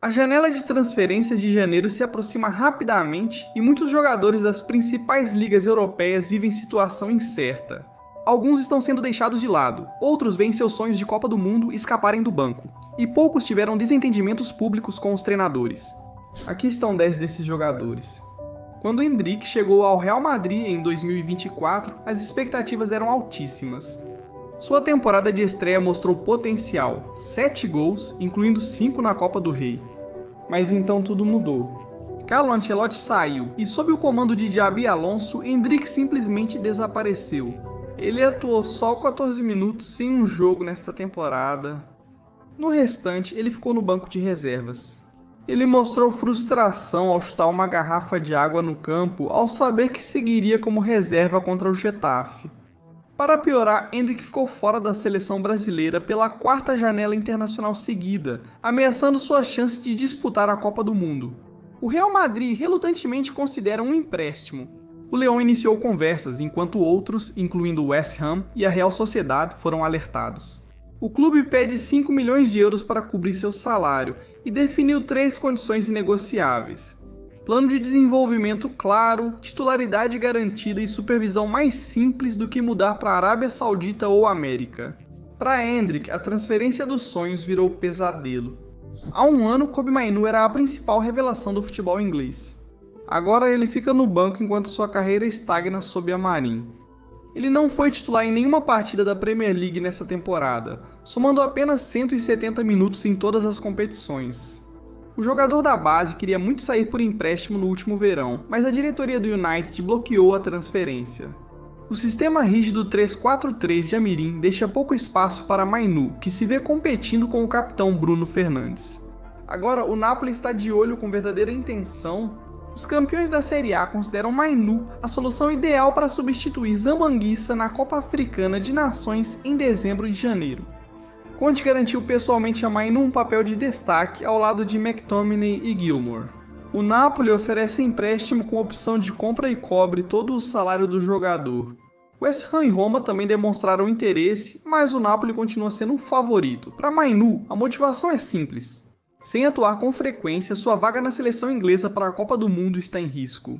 A janela de transferências de janeiro se aproxima rapidamente e muitos jogadores das principais ligas europeias vivem situação incerta. Alguns estão sendo deixados de lado, outros veem seus sonhos de Copa do Mundo escaparem do banco, e poucos tiveram desentendimentos públicos com os treinadores. Aqui estão 10 desses jogadores. Quando Endrick chegou ao Real Madrid em 2024, as expectativas eram altíssimas. Sua temporada de estreia mostrou potencial, 7 gols, incluindo 5 na Copa do Rei. Mas então tudo mudou. Carlo Ancelotti saiu e, sob o comando de Xabi Alonso, Endrick simplesmente desapareceu. Ele atuou só 14 minutos em um jogo nesta temporada. No restante, ele ficou no banco de reservas. Ele mostrou frustração ao chutar uma garrafa de água no campo ao saber que seguiria como reserva contra o Getafe. Para piorar, Endrick ficou fora da seleção brasileira pela 4ª janela internacional seguida, ameaçando sua chance de disputar a Copa do Mundo. O Real Madrid relutantemente considera um empréstimo. O Leão iniciou conversas, enquanto outros, incluindo o West Ham e a Real Sociedad, foram alertados. O clube pede 5 milhões de euros para cobrir seu salário e definiu 3 condições inegociáveis. Plano de desenvolvimento claro, titularidade garantida e supervisão mais simples do que mudar para a Arábia Saudita ou América. Para Endrick, a transferência dos sonhos virou pesadelo. Há um ano, Kobbie Mainoo era a principal revelação do futebol inglês. Agora ele fica no banco enquanto sua carreira estagna sob a Marin. Ele não foi titular em nenhuma partida da Premier League nessa temporada, somando apenas 170 minutos em todas as competições. O jogador da base queria muito sair por empréstimo no último verão, mas a diretoria do United bloqueou a transferência. O sistema rígido 3-4-3 de Amorim deixa pouco espaço para Mainoo, que se vê competindo com o capitão Bruno Fernandes. Agora, o Napoli está de olho com verdadeira intenção. Os campeões da Série A consideram Mainoo a solução ideal para substituir Zambanguissa na Copa Africana de Nações em dezembro e janeiro. Conte garantiu pessoalmente a Mainoo um papel de destaque ao lado de McTominay e Gilmour. O Napoli oferece empréstimo com opção de compra e cobre todo o salário do jogador. West Ham e Roma também demonstraram interesse, mas o Napoli continua sendo um favorito. Para Mainoo, a motivação é simples. Sem atuar com frequência, sua vaga na seleção inglesa para a Copa do Mundo está em risco.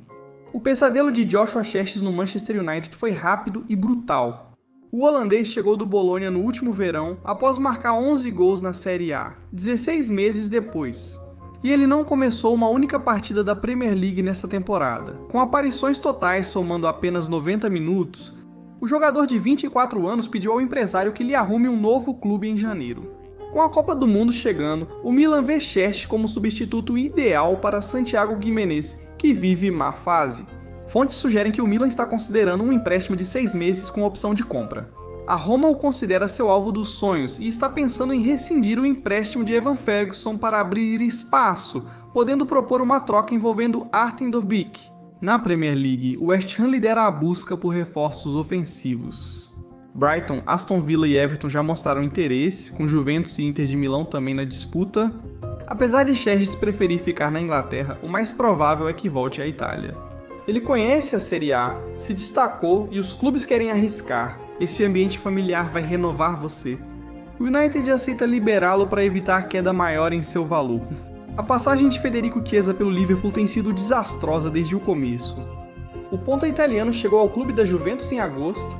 O pesadelo de Joshua Zirkzee no Manchester United foi rápido e brutal. O holandês chegou do Bologna no último verão, após marcar 11 gols na Série A, 16 meses depois. E ele não começou uma única partida da Premier League nessa temporada. Com aparições totais somando apenas 90 minutos, o jogador de 24 anos pediu ao empresário que lhe arrume um novo clube em janeiro. Com a Copa do Mundo chegando, o Milan vê Zirkzee como substituto ideal para Santiago Giménez, que vive má fase. Fontes sugerem que o Milan está considerando um empréstimo de 6 meses com opção de compra. A Roma o considera seu alvo dos sonhos e está pensando em rescindir o empréstimo de Evan Ferguson para abrir espaço, podendo propor uma troca envolvendo Artem Dovbyk. Na Premier League, o West Ham lidera a busca por reforços ofensivos. Brighton, Aston Villa e Everton já mostraram interesse, com Juventus e Inter de Milão também na disputa. Apesar de Zirkzee preferir ficar na Inglaterra, o mais provável é que volte à Itália. Ele conhece a Série A, se destacou e os clubes querem arriscar. Esse ambiente familiar vai renovar você. O United aceita liberá-lo para evitar a queda maior em seu valor. A passagem de Federico Chiesa pelo Liverpool tem sido desastrosa desde o começo. O ponta italiano chegou ao clube da Juventus em agosto.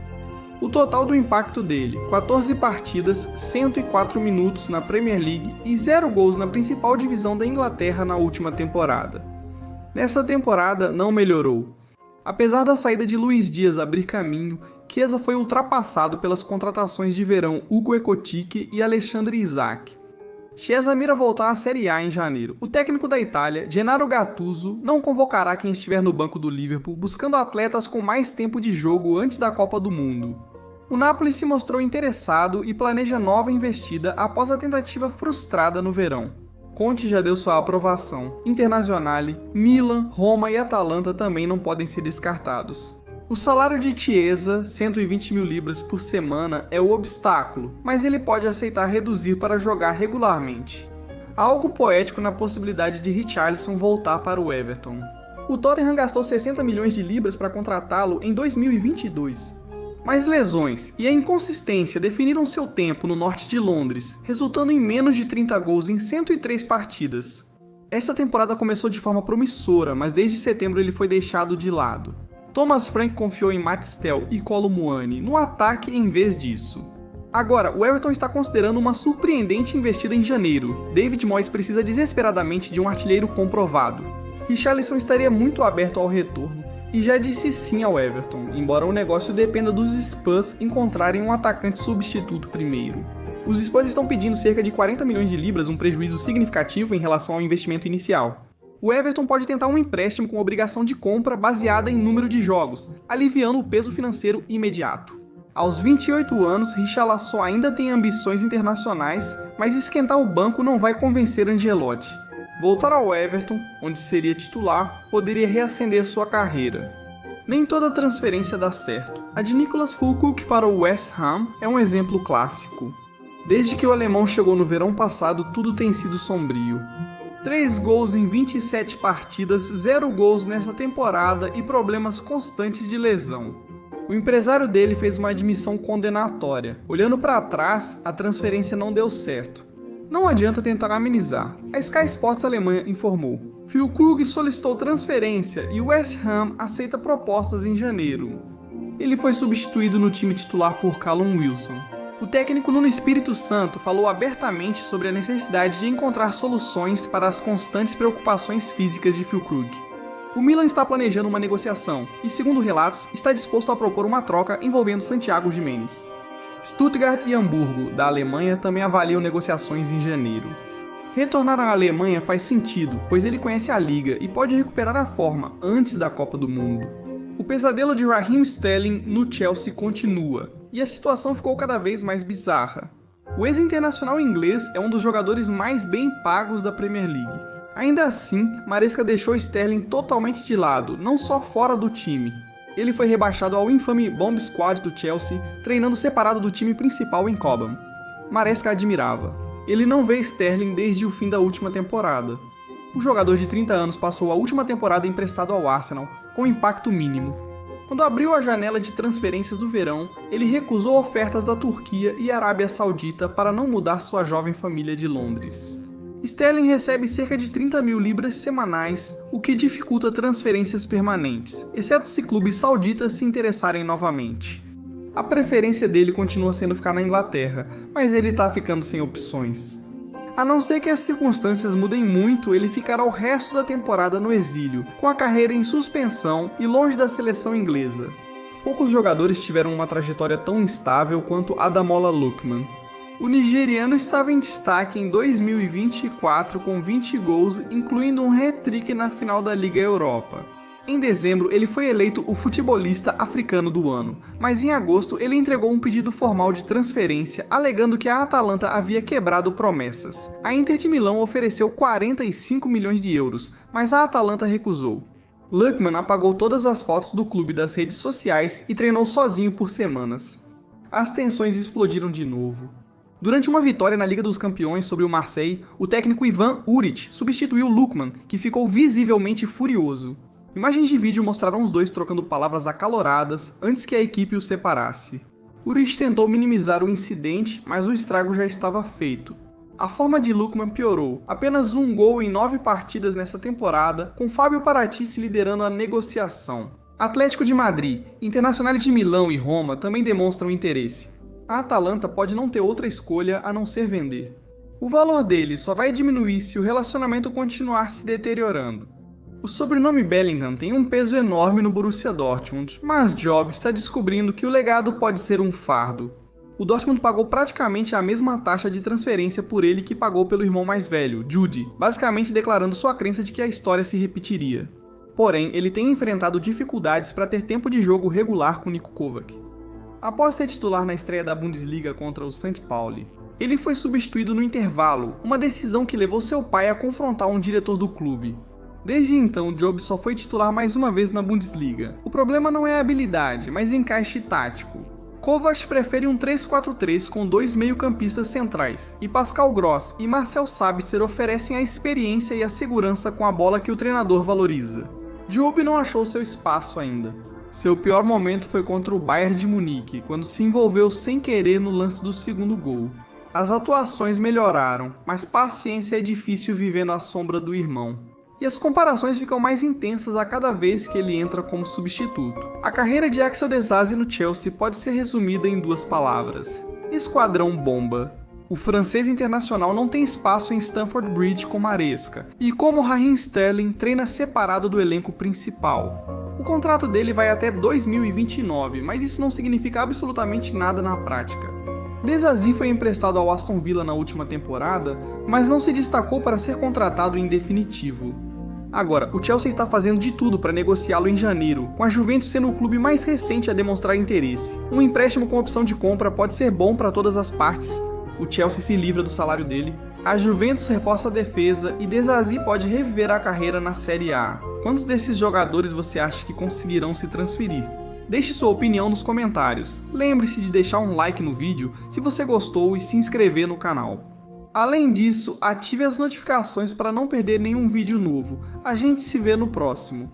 O total do impacto dele, 14 partidas, 104 minutos na Premier League e 0 gols na principal divisão da Inglaterra na última temporada. Nessa temporada, não melhorou. Apesar da saída de Luiz Dias abrir caminho, Chiesa foi ultrapassado pelas contratações de verão Hugo Ekitike e Alexandre Isak. Chiesa mira voltar à Série A em janeiro. O técnico da Itália, Gennaro Gattuso, não convocará quem estiver no banco do Liverpool, buscando atletas com mais tempo de jogo antes da Copa do Mundo. O Napoli se mostrou interessado e planeja nova investida após a tentativa frustrada no verão. Conte já deu sua aprovação. Internazionale, Milan, Roma e Atalanta também não podem ser descartados. O salário de Chiesa, 120 mil libras por semana, é o obstáculo, mas ele pode aceitar reduzir para jogar regularmente. Há algo poético na possibilidade de Richarlison voltar para o Everton. O Tottenham gastou 60 milhões de libras para contratá-lo em 2022. Mas lesões e a inconsistência definiram seu tempo no norte de Londres, resultando em menos de 30 gols em 103 partidas. Essa temporada começou de forma promissora, mas desde setembro ele foi deixado de lado. Thomas Frank confiou em Matt Stell e Kolo Muani no ataque em vez disso. Agora, o Everton está considerando uma surpreendente investida em janeiro. David Moyes precisa desesperadamente de um artilheiro comprovado. Richarlison estaria muito aberto ao retorno e já disse sim ao Everton, embora o negócio dependa dos Spurs encontrarem um atacante substituto primeiro. Os Spurs estão pedindo cerca de 40 milhões de libras, um prejuízo significativo em relação ao investimento inicial. O Everton pode tentar um empréstimo com obrigação de compra baseada em número de jogos, aliviando o peso financeiro imediato. Aos 28 anos, Richarlison ainda tem ambições internacionais, mas esquentar o banco não vai convencer Ancelotti. Voltar ao Everton, onde seria titular, poderia reacender sua carreira. Nem toda transferência dá certo. A de Nicolas Füllkrug para o West Ham é um exemplo clássico. Desde que o alemão chegou no verão passado, tudo tem sido sombrio. 3 gols em 27 partidas, 0 gols nessa temporada e problemas constantes de lesão. O empresário dele fez uma admissão condenatória. Olhando para trás, a transferência não deu certo. Não adianta tentar amenizar. A Sky Sports Alemanha informou. Füllkrug solicitou transferência e o West Ham aceita propostas em janeiro. Ele foi substituído no time titular por Callum Wilson. O técnico Nuno Espírito Santo falou abertamente sobre a necessidade de encontrar soluções para as constantes preocupações físicas de Füllkrug. O Milan está planejando uma negociação e, segundo relatos, está disposto a propor uma troca envolvendo Santiago Giménez. Stuttgart e Hamburgo, da Alemanha, também avaliam negociações em janeiro. Retornar à Alemanha faz sentido, pois ele conhece a liga e pode recuperar a forma antes da Copa do Mundo. O pesadelo de Raheem Sterling no Chelsea continua, e a situação ficou cada vez mais bizarra. O ex-internacional inglês é um dos jogadores mais bem pagos da Premier League. Ainda assim, Maresca deixou Sterling totalmente de lado, não só fora do time. Ele foi rebaixado ao infame Bomb Squad do Chelsea, treinando separado do time principal em Cobham. Maresca admirava. Ele não vê Sterling desde o fim da última temporada. O jogador de 30 anos passou a última temporada emprestado ao Arsenal, com impacto mínimo. Quando abriu a janela de transferências do verão, ele recusou ofertas da Turquia e Arábia Saudita para não mudar sua jovem família de Londres. Sterling recebe cerca de 30 mil libras semanais, o que dificulta transferências permanentes, exceto se clubes sauditas se interessarem novamente. A preferência dele continua sendo ficar na Inglaterra, mas ele está ficando sem opções. A não ser que as circunstâncias mudem muito, ele ficará o resto da temporada no exílio, com a carreira em suspensão e longe da seleção inglesa. Poucos jogadores tiveram uma trajetória tão instável quanto Ademola Lookman. O nigeriano estava em destaque em 2024 com 20 gols, incluindo um hat-trick na final da Liga Europa. Em dezembro, ele foi eleito o futebolista africano do ano, mas em agosto ele entregou um pedido formal de transferência, alegando que a Atalanta havia quebrado promessas. A Inter de Milão ofereceu 45 milhões de euros, mas a Atalanta recusou. Lookman apagou todas as fotos do clube das redes sociais e treinou sozinho por semanas. As tensões explodiram de novo. Durante uma vitória na Liga dos Campeões sobre o Marseille, o técnico Ivan Uric substituiu Lookman, que ficou visivelmente furioso. Imagens de vídeo mostraram os dois trocando palavras acaloradas antes que a equipe os separasse. Uric tentou minimizar o incidente, mas o estrago já estava feito. A forma de Lookman piorou, apenas um gol em 9 partidas nessa temporada, com Fábio Paratici liderando a negociação. Atlético de Madrid, Internazionale de Milão e Roma também demonstram interesse. A Atalanta pode não ter outra escolha a não ser vender. O valor dele só vai diminuir se o relacionamento continuar se deteriorando. O sobrenome Bellingham tem um peso enorme no Borussia Dortmund, mas Job está descobrindo que o legado pode ser um fardo. O Dortmund pagou praticamente a mesma taxa de transferência por ele que pagou pelo irmão mais velho, Jude, basicamente declarando sua crença de que a história se repetiria. Porém, ele tem enfrentado dificuldades para ter tempo de jogo regular com Niko Kovac. Após ser titular na estreia da Bundesliga contra o St. Pauli, ele foi substituído no intervalo, uma decisão que levou seu pai a confrontar um diretor do clube. Desde então, Job só foi titular mais uma vez na Bundesliga. O problema não é a habilidade, mas encaixe tático. Kovac prefere um 3-4-3 com 2 meio-campistas centrais, e Pascal Gross e Marcel Sabitzer oferecem a experiência e a segurança com a bola que o treinador valoriza. Job não achou seu espaço ainda. Seu pior momento foi contra o Bayern de Munique, quando se envolveu sem querer no lance do segundo gol. As atuações melhoraram, mas paciência é difícil vivendo à sombra do irmão. E as comparações ficam mais intensas a cada vez que ele entra como substituto. A carreira de Axel Disasi no Chelsea pode ser resumida em 2 palavras: Esquadrão Bomba. O francês internacional não tem espaço em Stamford Bridge com Maresca, e como Raheem Sterling treina separado do elenco principal. O contrato dele vai até 2029, mas isso não significa absolutamente nada na prática. Disasi foi emprestado ao Aston Villa na última temporada, mas não se destacou para ser contratado em definitivo. Agora, o Chelsea está fazendo de tudo para negociá-lo em janeiro, com a Juventus sendo o clube mais recente a demonstrar interesse. Um empréstimo com opção de compra pode ser bom para todas as partes. O Chelsea se livra do salário dele, a Juventus reforça a defesa e Disasi pode reviver a carreira na Série A. Quantos desses jogadores você acha que conseguirão se transferir? Deixe sua opinião nos comentários. Lembre-se de deixar um like no vídeo se você gostou e se inscrever no canal. Além disso, ative as notificações para não perder nenhum vídeo novo. A gente se vê no próximo.